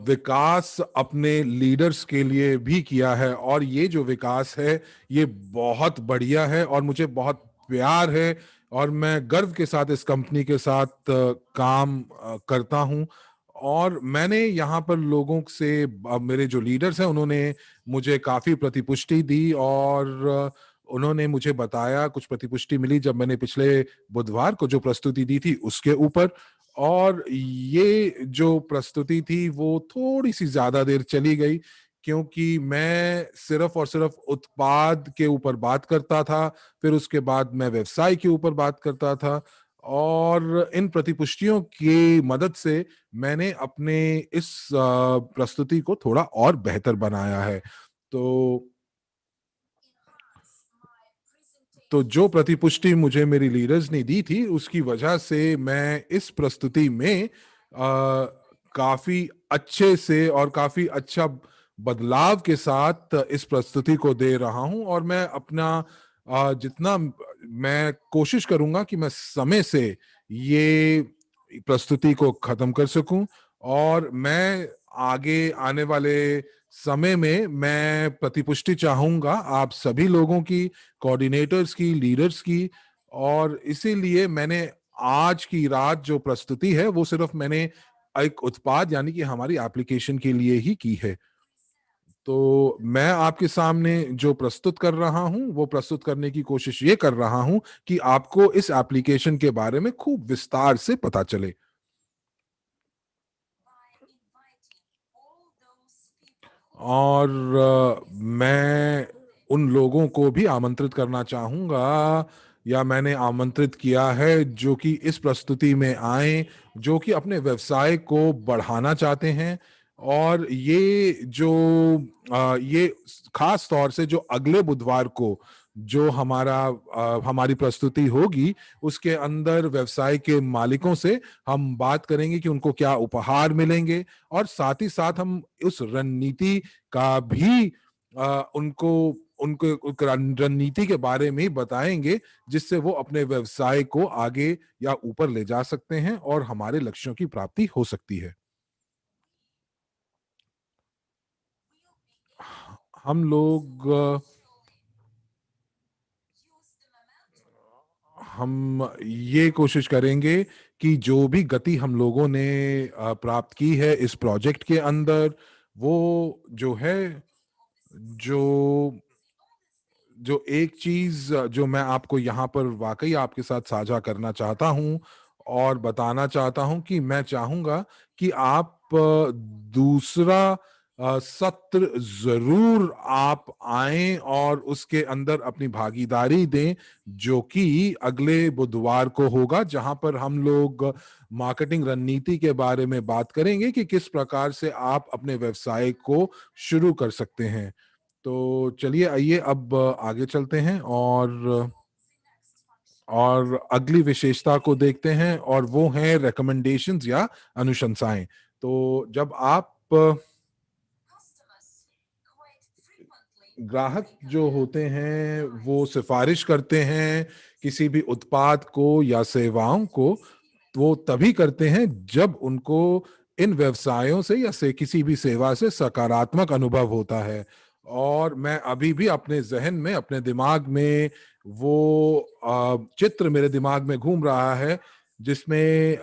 विकास अपने लीडर्स के लिए भी किया है, और ये जो विकास है ये बहुत बढ़िया है और मुझे बहुत प्यार है, और मैं गर्व के साथ इस कंपनी के साथ काम करता हूं। और मैंने यहाँ पर लोगों से मेरे जो लीडर्स हैं उन्होंने मुझे काफी प्रतिपुष्टि दी, और उन्होंने मुझे बताया, कुछ प्रतिपुष्टि मिली जब मैंने पिछले बुधवार को जो प्रस्तुति दी थी उसके ऊपर। और ये जो प्रस्तुति थी वो थोड़ी सी ज्यादा देर चली गई, क्योंकि मैं सिर्फ और सिर्फ उत्पाद के ऊपर बात करता था, फिर उसके बाद मैं व्यवसाय के ऊपर बात करता था, और इन प्रतिपुष्टियों की मदद से मैंने अपने इस प्रस्तुति को थोड़ा और बेहतर बनाया है। तो जो प्रतिपुष्टि मुझे मेरी लीडर्स ने दी थी उसकी वजह से मैं इस प्रस्तुति में काफी अच्छे से और काफी अच्छा बदलाव के साथ इस प्रस्तुति को दे रहा हूं, और मैं अपना जितना मैं कोशिश करूंगा कि मैं समय से ये प्रस्तुति को खत्म कर सकूं, और मैं आगे आने वाले समय में मैं प्रतिपुष्टि चाहूंगा आप सभी लोगों की, कोऑर्डिनेटर्स की, लीडर्स की। और इसीलिए मैंने आज की रात जो प्रस्तुति है वो सिर्फ मैंने एक उत्पाद यानी कि हमारी एप्लीकेशन के लिए ही की है। तो मैं आपके सामने जो प्रस्तुत कर रहा हूं वो प्रस्तुत करने की कोशिश ये कर रहा हूं कि आपको इस एप्लीकेशन के बारे में खूब विस्तार से पता चले। और मैं उन लोगों को भी आमंत्रित करना चाहूंगा, या मैंने आमंत्रित किया है, जो कि इस प्रस्तुति में आए, जो कि अपने व्यवसाय को बढ़ाना चाहते हैं। और ये खास तौर से जो अगले बुधवार को जो हमारी प्रस्तुति होगी उसके अंदर व्यवसाय के मालिकों से हम बात करेंगे कि उनको क्या उपहार मिलेंगे, और साथ ही साथ हम उस रणनीति का भी उनको उनको रणनीति के बारे में बताएंगे, जिससे वो अपने व्यवसाय को आगे या ऊपर ले जा सकते हैं और हमारे लक्ष्यों की प्राप्ति हो सकती है। हम लोग हम ये कोशिश करेंगे कि जो भी गति हम लोगों ने प्राप्त की है इस प्रोजेक्ट के अंदर, वो जो है जो जो एक चीज जो मैं आपको यहाँ पर वाकई आपके साथ साझा करना चाहता हूँ और बताना चाहता हूँ कि मैं चाहूंगा कि आप दूसरा सत्र जरूर आप आएं और उसके अंदर अपनी भागीदारी दें, जो कि अगले बुधवार को होगा, जहां पर हम लोग मार्केटिंग रणनीति के बारे में बात करेंगे कि किस प्रकार से आप अपने व्यवसाय को शुरू कर सकते हैं। तो चलिए, आइए अब आगे चलते हैं और अगली विशेषता को देखते हैं, और वो है रिकमेंडेशंस या अनुशंसाएं। तो जब आप ग्राहक जो होते हैं वो सिफारिश करते हैं किसी भी उत्पाद को या सेवाओं को, वो तभी करते हैं जब उनको इन व्यवसायों से या से किसी भी सेवा से सकारात्मक अनुभव होता है। और मैं अभी भी अपने जहन में, अपने दिमाग में वो चित्र मेरे दिमाग में घूम रहा है, जिसमें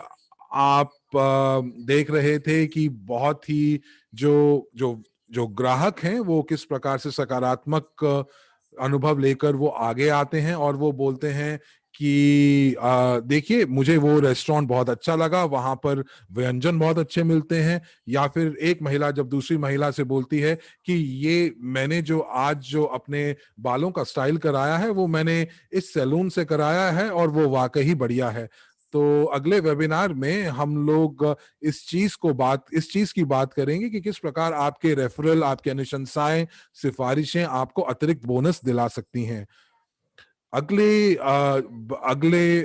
आप देख रहे थे कि बहुत ही जो जो जो ग्राहक हैं वो किस प्रकार से सकारात्मक अनुभव लेकर वो आगे आते हैं, और वो बोलते हैं कि देखिए मुझे वो रेस्टोरेंट बहुत अच्छा लगा, वहां पर व्यंजन बहुत अच्छे मिलते हैं, या फिर एक महिला जब दूसरी महिला से बोलती है कि ये मैंने जो आज जो अपने बालों का स्टाइल कराया है वो मैंने इस सैलून से कराया है और वो वाकई बढ़िया है। तो अगले वेबिनार में हम लोग इस चीज की बात करेंगे कि किस प्रकार आपके रेफरल, आपके अनुशंसाएं, सिफारिशें आपको अतिरिक्त बोनस दिला सकती हैं। अगले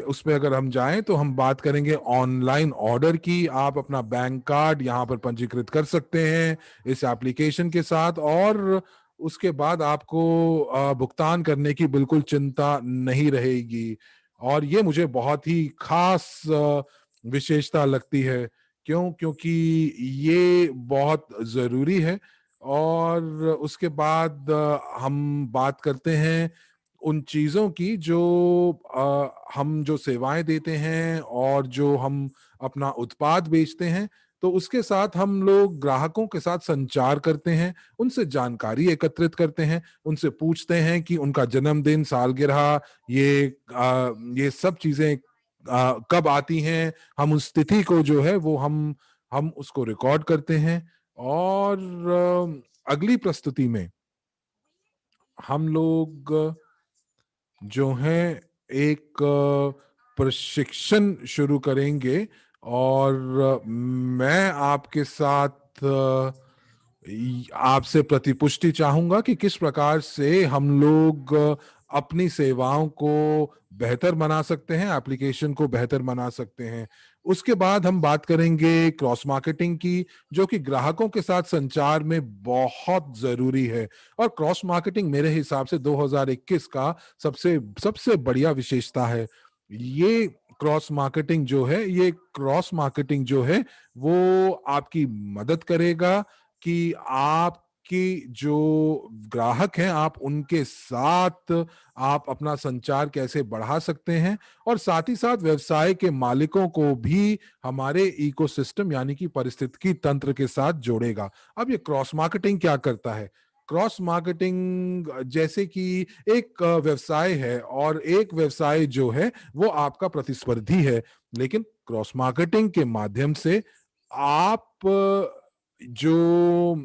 उसमें अगर हम जाएं तो हम बात करेंगे ऑनलाइन ऑर्डर की। आप अपना बैंक कार्ड यहाँ पर पंजीकृत कर सकते हैं इस एप्लीकेशन के साथ, और उसके बाद आपको भुगतान करने की बिल्कुल चिंता नहीं रहेगी। और ये मुझे बहुत ही खास विशेषता लगती है। क्यों? क्योंकि ये बहुत जरूरी है। और उसके बाद हम बात करते हैं उन चीजों की जो हम जो सेवाएं देते हैं और जो हम अपना उत्पाद बेचते हैं, तो उसके साथ हम लोग ग्राहकों के साथ संचार करते हैं, उनसे जानकारी एकत्रित करते हैं, उनसे पूछते हैं कि उनका जन्मदिन, सालगिरह, ये सब चीजें कब आती हैं। हम उस तिथि को जो है वो हम उसको रिकॉर्ड करते हैं। और अगली प्रस्तुति में हम लोग जो है एक प्रशिक्षण शुरू करेंगे, और मैं आपके साथ आपसे प्रतिपुष्टि चाहूंगा कि किस प्रकार से हम लोग अपनी सेवाओं को बेहतर बना सकते हैं, एप्लीकेशन को बेहतर बना सकते हैं। उसके बाद हम बात करेंगे क्रॉस मार्केटिंग की, जो कि ग्राहकों के साथ संचार में बहुत जरूरी है। और क्रॉस मार्केटिंग मेरे हिसाब से 2021 का सबसे सबसे बढ़िया विशेषता है। ये क्रॉस मार्केटिंग जो है वो आपकी मदद करेगा कि आपकी जो ग्राहक हैं, आप उनके साथ आप अपना संचार कैसे बढ़ा सकते हैं, और साथ ही साथ व्यवसाय के मालिकों को भी हमारे इकोसिस्टम यानी कि पारिस्थितिकी तंत्र के साथ जोड़ेगा। अब ये क्रॉस मार्केटिंग क्या करता है? क्रॉस मार्केटिंग जैसे कि एक व्यवसाय है, और एक व्यवसाय जो है वो आपका प्रतिस्पर्धी है, लेकिन क्रॉस मार्केटिंग के माध्यम से आप जो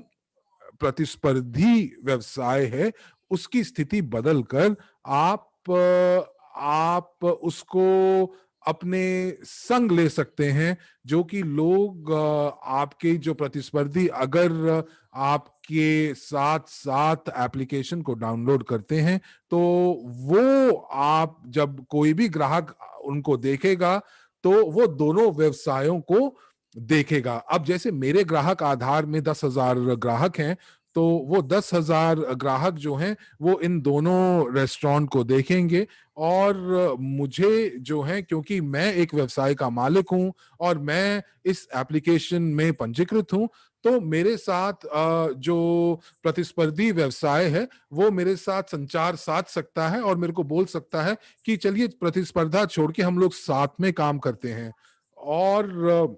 प्रतिस्पर्धी व्यवसाय है उसकी स्थिति बदलकर आप उसको अपने संग ले सकते हैं। जो कि लोग आपके जो प्रतिस्पर्धी अगर आपके साथ साथ एप्लीकेशन को डाउनलोड करते हैं, तो वो आप जब कोई भी ग्राहक उनको देखेगा तो वो दोनों व्यवसायों को देखेगा। अब जैसे मेरे ग्राहक आधार में 10,000 ग्राहक हैं, तो वो 10,000 ग्राहक जो हैं वो इन दोनों रेस्टोरेंट को देखेंगे। और मुझे जो है, क्योंकि मैं एक व्यवसाय का मालिक हूं और मैं इस एप्लीकेशन में पंजीकृत हूं, तो मेरे साथ जो प्रतिस्पर्धी व्यवसाय है वो मेरे साथ संचार साध सकता है और मेरे को बोल सकता है कि चलिए प्रतिस्पर्धा छोड़ के हम लोग साथ में काम करते हैं। और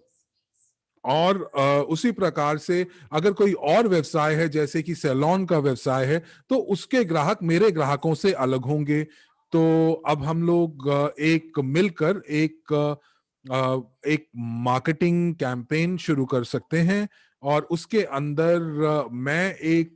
उसी प्रकार से अगर कोई और व्यवसाय है, जैसे कि सैलून का व्यवसाय है, तो उसके ग्राहक मेरे ग्राहकों से अलग होंगे। तो अब हम लोग एक मिलकर एक मार्केटिंग कैंपेन शुरू कर सकते हैं, और उसके अंदर मैं एक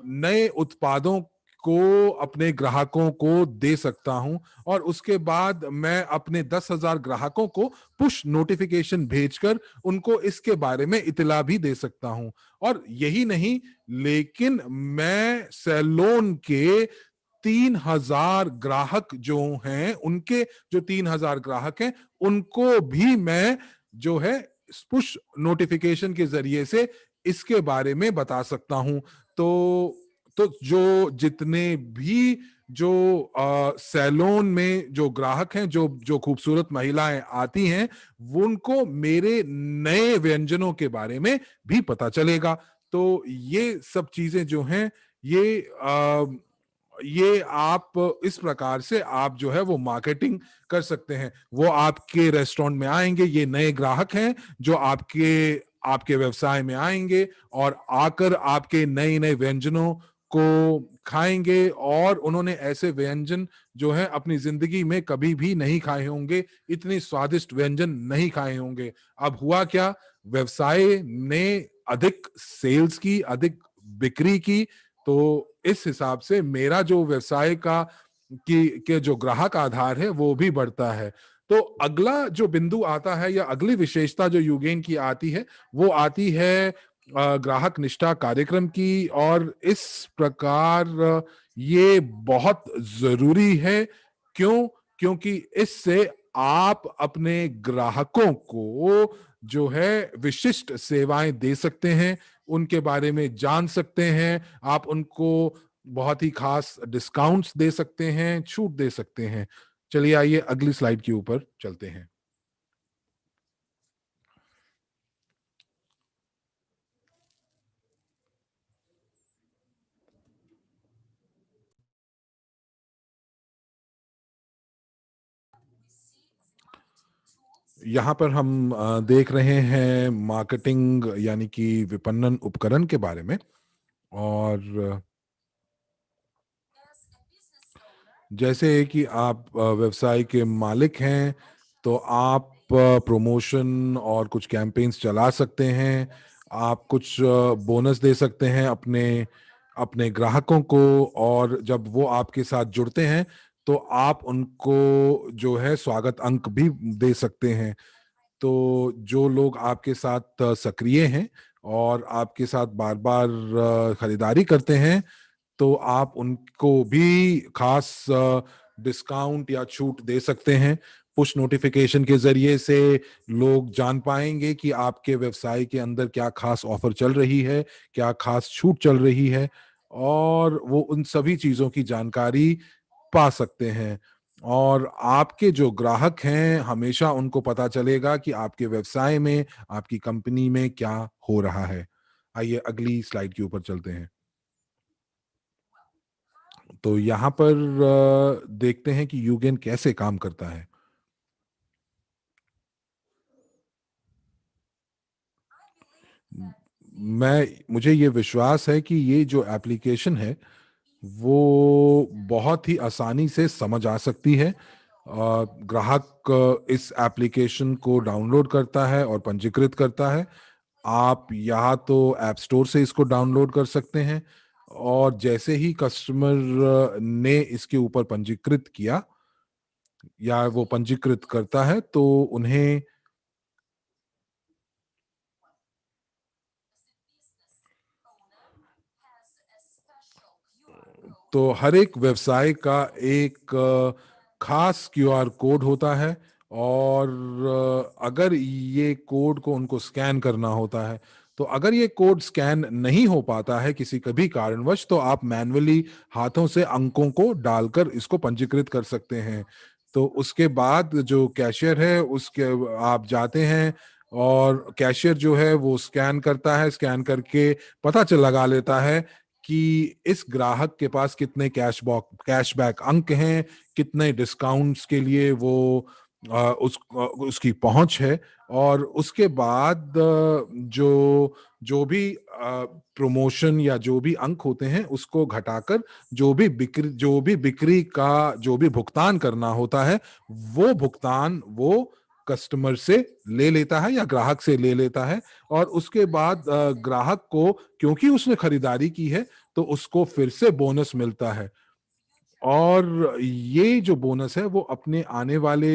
नए उत्पादों को अपने ग्राहकों को दे सकता हूं, और उसके बाद मैं अपने 10,000 ग्राहकों को पुश नोटिफिकेशन भेजकर उनको इसके बारे में इत्तला भी दे सकता हूं। और यही नहीं, लेकिन मैं सैलून के 3,000 ग्राहक जो हैं, उनके जो 3,000 ग्राहक हैं, उनको भी मैं जो है पुश नोटिफिकेशन के जरिए से इसके बारे में बता सकता हूं। तो जो जितने भी जो सैलून में जो ग्राहक हैं, जो जो खूबसूरत महिलाएं आती हैं, वो उनको मेरे नए व्यंजनों के बारे में भी पता चलेगा। तो ये सब चीजें जो हैं, ये आप इस प्रकार से आप जो है वो मार्केटिंग कर सकते हैं। वो आपके रेस्टोरेंट में आएंगे, ये नए ग्राहक हैं जो आपके आपके व्यवसाय में आएंगे और आकर आपके नए नए व्यंजनों को खाएंगे और उन्होंने ऐसे व्यंजन जो है अपनी जिंदगी में कभी भी नहीं खाए होंगे, इतने स्वादिष्ट व्यंजन नहीं खाए होंगे। अब हुआ क्या, व्यवसाय ने अधिक सेल्स की, अधिक बिक्री की, तो इस हिसाब से मेरा जो व्यवसाय का के जो ग्राहक आधार है वो भी बढ़ता है। तो अगला जो बिंदु आता है या अगली विशेषता जो यूगेन की आती है वो आती है ग्राहक निष्ठा कार्यक्रम की। और इस प्रकार ये बहुत जरूरी है। क्यों? क्योंकि इससे आप अपने ग्राहकों को जो है विशिष्ट सेवाएं दे सकते हैं, उनके बारे में जान सकते हैं, आप उनको बहुत ही खास डिस्काउंट्स दे सकते हैं, छूट दे सकते हैं। चलिए आइए अगली स्लाइड के ऊपर चलते हैं। यहाँ पर हम देख रहे हैं मार्केटिंग यानी कि विपणन उपकरण के बारे में। और जैसे कि आप व्यवसाय के मालिक हैं तो आप प्रमोशन और कुछ कैंपेन्स चला सकते हैं, आप कुछ बोनस दे सकते हैं अपने अपने ग्राहकों को। और जब वो आपके साथ जुड़ते हैं तो आप उनको जो है स्वागत अंक भी दे सकते हैं। तो जो लोग आपके साथ सक्रिय हैं और आपके साथ बार बार खरीदारी करते हैं तो आप उनको भी खास डिस्काउंट या छूट दे सकते हैं। पुश नोटिफिकेशन के जरिए से लोग जान पाएंगे कि आपके व्यवसाय के अंदर क्या खास ऑफर चल रही है, क्या खास छूट चल रही है, और वो उन सभी चीजों की जानकारी पा सकते हैं। और आपके जो ग्राहक हैं हमेशा उनको पता चलेगा कि आपके व्यवसाय में, आपकी कंपनी में क्या हो रहा है। आइए अगली स्लाइड के ऊपर चलते हैं। तो यहाँ पर देखते हैं कि यूगेन कैसे काम करता है। मुझे ये विश्वास है कि ये जो एप्लीकेशन है वो बहुत ही आसानी से समझ आ सकती है। ग्राहक इस एप्लीकेशन को डाउनलोड करता है और पंजीकृत करता है। आप या तो ऐप स्टोर से इसको डाउनलोड कर सकते हैं, और जैसे ही कस्टमर ने इसके ऊपर पंजीकृत किया या वो पंजीकृत करता है तो उन्हें तो हर एक व्यवसाय का एक खास क्यूआर कोड होता है। और अगर ये कोड को उनको स्कैन करना होता है, तो अगर ये कोड स्कैन नहीं हो पाता है किसी कभी कारणवश, तो आप मैन्युअली हाथों से अंकों को डालकर इसको पंजीकृत कर सकते हैं। तो उसके बाद जो कैशियर है उसके आप जाते हैं और कैशियर जो है वो स्कैन करता है, स्कैन करके पता चल लगा लेता है कि इस ग्राहक के पास कितने कैशबैक अंक हैं, कितने डिस्काउंट्स के लिए वो उसकी पहुंच है। और उसके बाद जो भी प्रमोशन या जो भी अंक होते हैं उसको घटाकर जो भी बिक्री का जो भी भुगतान करना होता है वो भुगतान वो कस्टमर से ले लेता है या ग्राहक से ले लेता है। और उसके बाद ग्राहक को, क्योंकि उसने खरीदारी की है, तो उसको फिर से बोनस मिलता है। और ये जो बोनस है वो अपने आने वाले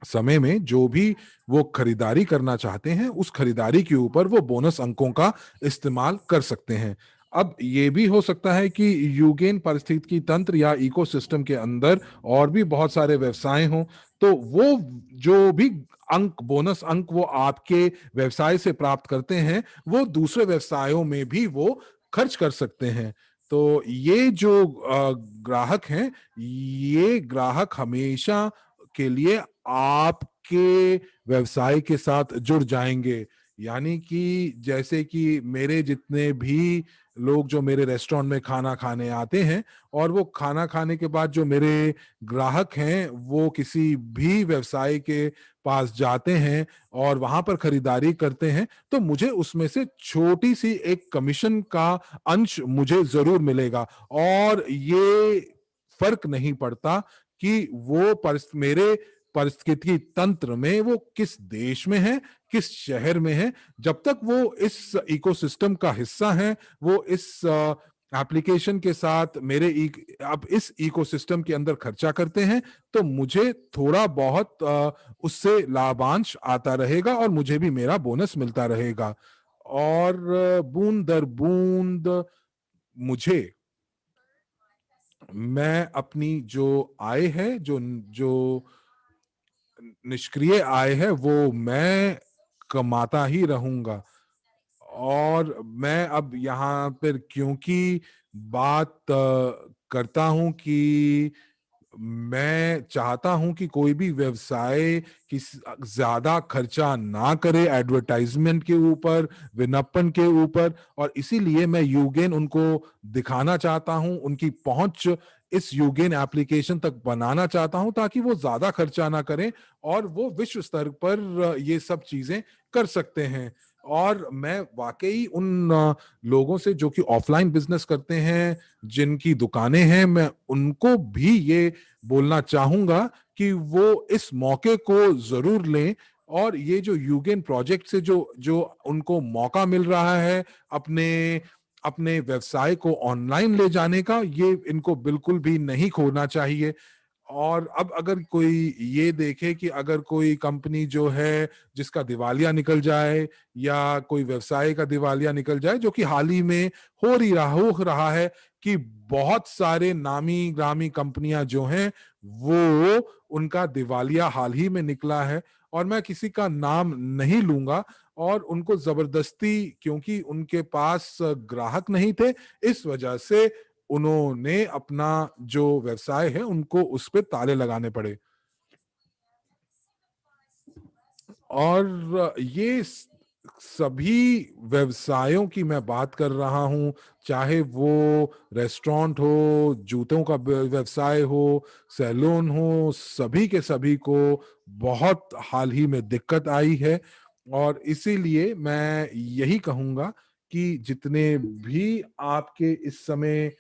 समय में जो भी वो खरीदारी करना चाहते हैं उस खरीदारी के ऊपर वो बोनस अंकों का इस्तेमाल कर सकते हैं। अब ये भी हो सकता है कि यूगेन पारिस्थितिकी तंत्र या इकोसिस्टम के अंदर और भी बहुत सारे व्यवसाय हों, तो वो जो भी अंक, बोनस अंक वो आपके व्यवसाय से प्राप्त करते हैं वो दूसरे व्यवसायों में भी वो खर्च कर सकते हैं। तो ये जो ग्राहक हैं, ये ग्राहक हमेशा के लिए आपके व्यवसाय के साथ जुड़ जाएंगे, यानी कि जैसे कि मेरे जितने भी लोग जो मेरे रेस्टोरेंट में खाना खाने आते हैं, और वो खाना खाने के बाद जो मेरे ग्राहक हैं वो किसी भी व्यवसाय के पास जाते हैं और वहां पर खरीदारी करते हैं, तो मुझे उसमें से छोटी सी एक कमीशन का अंश मुझे जरूर मिलेगा। और ये फर्क नहीं पड़ता कि वो मेरे परिस्थिति तंत्र में वो किस देश में है, किस शहर में है। जब तक वो इस इकोसिस्टम का हिस्सा है, वो इस एप्लीकेशन के साथ अब इस इकोसिस्टम के अंदर खर्चा करते हैं, तो मुझे थोड़ा बहुत उससे लाभांश आता रहेगा और मुझे भी मेरा बोनस मिलता रहेगा। और बूंद दर बूंद मुझे, मैं अपनी जो आय है, जो जो निष्क्रिय आय है, वो मैं कमाता ही रहूंगा। और मैं अब यहाँ पर क्योंकि बात करता हूं कि मैं चाहता हूं कि कोई भी व्यवसाय किस ज्यादा खर्चा ना करे एडवर्टाइजमेंट के ऊपर, विज्ञापन के ऊपर, और इसीलिए मैं यूगेन उनको दिखाना चाहता हूं, उनकी पहुंच इस यूगेन एप्लीकेशन तक बनाना चाहता हूं ताकि वो ज्यादा खर्चा ना करें और वो विश्व स्तर पर ये सब चीजें कर सकते हैं। और मैं वाकई उन लोगों से जो कि ऑफलाइन बिजनेस करते हैं, जिनकी दुकानें हैं, मैं उनको भी ये बोलना चाहूंगा कि वो इस मौके को जरूर लें। और ये जो यूगेन प्रोजेक्ट से जो जो उनको मौका मिल रहा है अपने अपने व्यवसाय को ऑनलाइन ले जाने का, ये इनको बिल्कुल भी नहीं खोना चाहिए। और अब अगर कोई ये देखे कि अगर कोई कंपनी जो है जिसका दिवालिया निकल जाए, या कोई व्यवसाय का दिवालिया निकल जाए, जो कि हाल ही में हो रहा है कि बहुत सारे नामी ग्रामी कंपनियां जो हैं वो उनका दिवालिया हाल ही में निकला है, और मैं किसी का नाम नहीं लूंगा, और उनको जबरदस्ती, क्योंकि उनके पास ग्राहक नहीं थे, इस वजह से उन्होंने अपना जो व्यवसाय है उनको उस पे ताले लगाने पड़े। और ये सभी व्यवसायों की मैं बात कर रहा हूं, चाहे वो रेस्टोरेंट हो, जूतों का व्यवसाय हो, सैलून हो, सभी के सभी को बहुत हाल ही में दिक्कत आई है। और इसीलिए मैं यही कहूंगा कि जितने भी आपके इस समय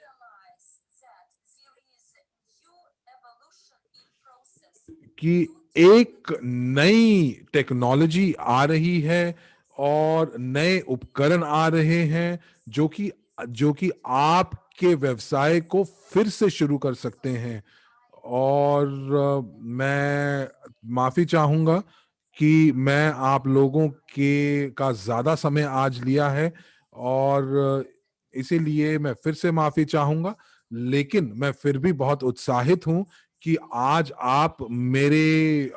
कि एक नई टेक्नोलॉजी आ रही है और नए उपकरण आ रहे हैं जो कि आपके व्यवसाय को फिर से शुरू कर सकते हैं। और मैं माफी चाहूंगा कि मैं आप लोगों के का ज्यादा समय आज लिया है, और इसीलिए मैं फिर से माफी चाहूंगा। लेकिन मैं फिर भी बहुत उत्साहित हूं कि आज आप मेरे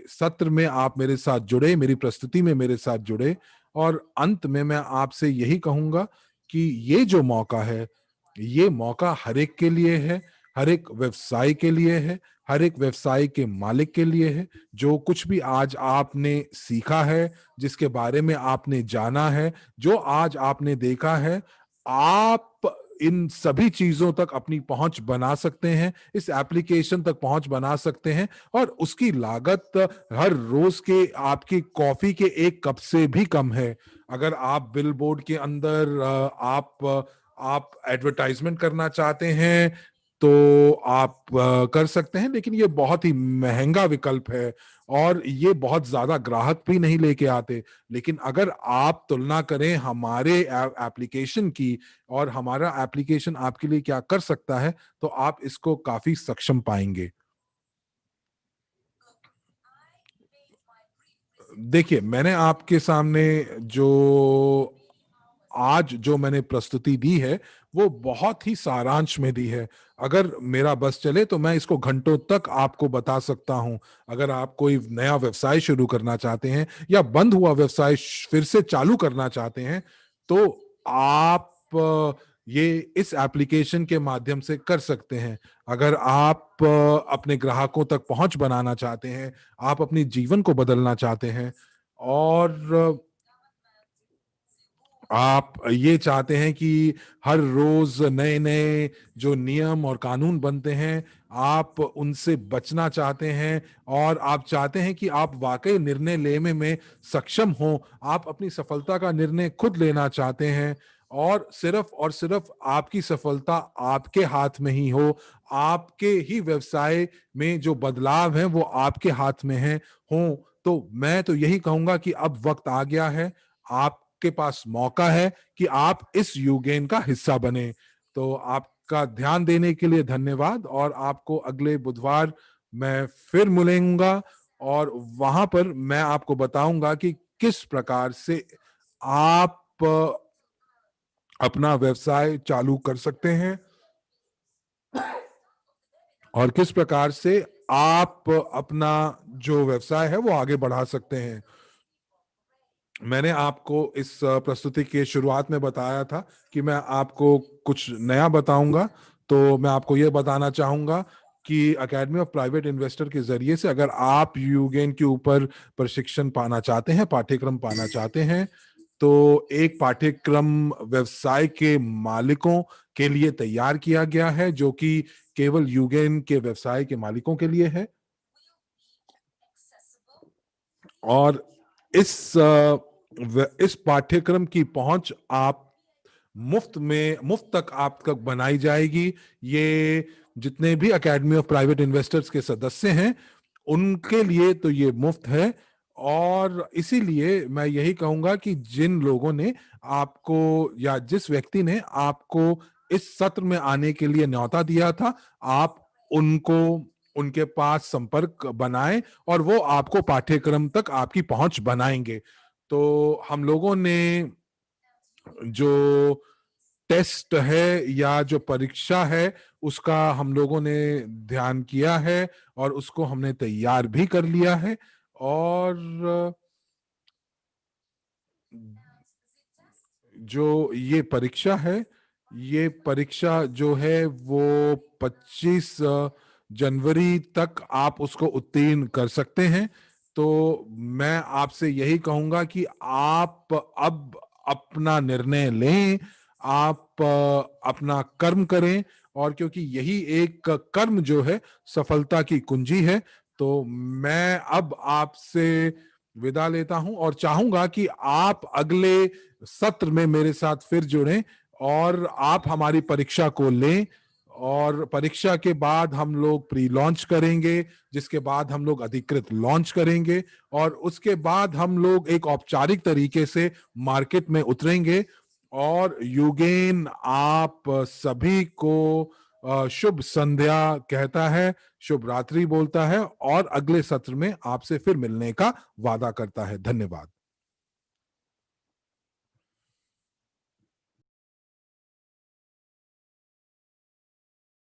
सत्र में आप मेरे साथ जुड़े, मेरी प्रस्तुति में मेरे साथ जुड़े। और अंत में मैं आपसे यही कहूंगा कि ये जो मौका है, ये मौका हर एक के लिए है, हर एक व्यवसाय के लिए है, हर एक व्यवसाय के मालिक के लिए है। जो कुछ भी आज आपने सीखा है, जिसके बारे में आपने जाना है, जो आज आपने देखा है, आप इन सभी चीजों तक अपनी पहुंच बना सकते हैं, इस एप्लीकेशन तक पहुंच बना सकते हैं, और उसकी लागत हर रोज के आपकी कॉफी के एक कप से भी कम है। अगर आप बिलबोर्ड के अंदर आप एडवर्टाइजमेंट करना चाहते हैं तो आप कर सकते हैं, लेकिन ये बहुत ही महंगा विकल्प है और ये बहुत ज्यादा ग्राहक भी नहीं लेके आते। लेकिन अगर आप तुलना करें हमारे एप्लीकेशन की, और हमारा एप्लीकेशन आपके लिए क्या कर सकता है, तो आप इसको काफी सक्षम पाएंगे। देखिए, मैंने आपके सामने जो मैंने प्रस्तुति दी है वो बहुत ही सारांश में दी है। अगर मेरा बस चले तो मैं इसको घंटों तक आपको बता सकता हूं। अगर आप कोई नया व्यवसाय शुरू करना चाहते हैं या बंद हुआ व्यवसाय फिर से चालू करना चाहते हैं, तो आप ये इस एप्लीकेशन के माध्यम से कर सकते हैं। अगर आप अपने ग्राहकों तक पहुंच बनाना चाहते हैं, आप अपनी जीवन को बदलना चाहते हैं, और आप ये चाहते हैं कि हर रोज नए नए जो नियम और कानून बनते हैं, आप उनसे बचना चाहते हैं, और आप चाहते हैं कि आप वाकई निर्णय लेने में सक्षम हो। आप अपनी सफलता का निर्णय खुद लेना चाहते हैं, और सिर्फ आपकी सफलता आपके हाथ में ही हो, आपके ही व्यवसाय में जो बदलाव है वो आपके हाथ में है हो। तो मैं तो यही कहूंगा कि अब वक्त आ गया है, आपके पास मौका है कि आप इस यूगेन का हिस्सा बने। तो आपका ध्यान देने के लिए धन्यवाद, और आपको अगले बुधवार मैं फिर मिलूंगा, और वहां पर मैं आपको बताऊंगा कि किस प्रकार से आप अपना व्यवसाय चालू कर सकते हैं, और किस प्रकार से आप अपना जो व्यवसाय है वो आगे बढ़ा सकते हैं। मैंने आपको इस प्रस्तुति के शुरुआत में बताया था कि मैं आपको कुछ नया बताऊंगा। तो मैं आपको यह बताना चाहूंगा कि एकेडमी ऑफ प्राइवेट इन्वेस्टर के जरिए से अगर आप यूगेन के ऊपर प्रशिक्षण पाना चाहते हैं, पाठ्यक्रम पाना चाहते हैं, तो एक पाठ्यक्रम व्यवसाय के मालिकों के लिए तैयार किया गया है, जो कि केवल यूगेन के व्यवसाय के मालिकों के लिए है। और इस पाठ्यक्रम की पहुंच आप मुफ्त तक आप तक बनाई जाएगी। ये जितने भी एकेडमी ऑफ प्राइवेट इन्वेस्टर्स के सदस्य हैं उनके लिए तो ये मुफ्त है। और इसीलिए मैं यही कहूंगा कि जिन लोगों ने आपको, या जिस व्यक्ति ने आपको इस सत्र में आने के लिए न्योता दिया था, आप उनको, उनके पास संपर्क बनाएं, और वो आपको पाठ्यक्रम तक आपकी पहुंच बनाएंगे। तो हम लोगों ने जो टेस्ट है या जो परीक्षा है उसका हम लोगों ने ध्यान किया है, और उसको हमने तैयार भी कर लिया है। और जो ये परीक्षा है, ये परीक्षा जो है वो 25 जनवरी तक आप उसको उत्तीर्ण कर सकते हैं। तो मैं आपसे यही कहूंगा कि आप अब अपना निर्णय लें, आप अपना कर्म करें, और क्योंकि यही एक कर्म जो है सफलता की कुंजी है। तो मैं अब आपसे विदा लेता हूं, और चाहूंगा कि आप अगले सत्र में मेरे साथ फिर जुड़ें, और आप हमारी परीक्षा को लें। और परीक्षा के बाद हम लोग प्री लॉन्च करेंगे, जिसके बाद हम लोग अधिकृत लॉन्च करेंगे, और उसके बाद हम लोग एक औपचारिक तरीके से मार्केट में उतरेंगे। और यूगेन आप सभी को शुभ संध्या कहता है, शुभ रात्रि बोलता है, और अगले सत्र में आपसे फिर मिलने का वादा करता है। धन्यवाद।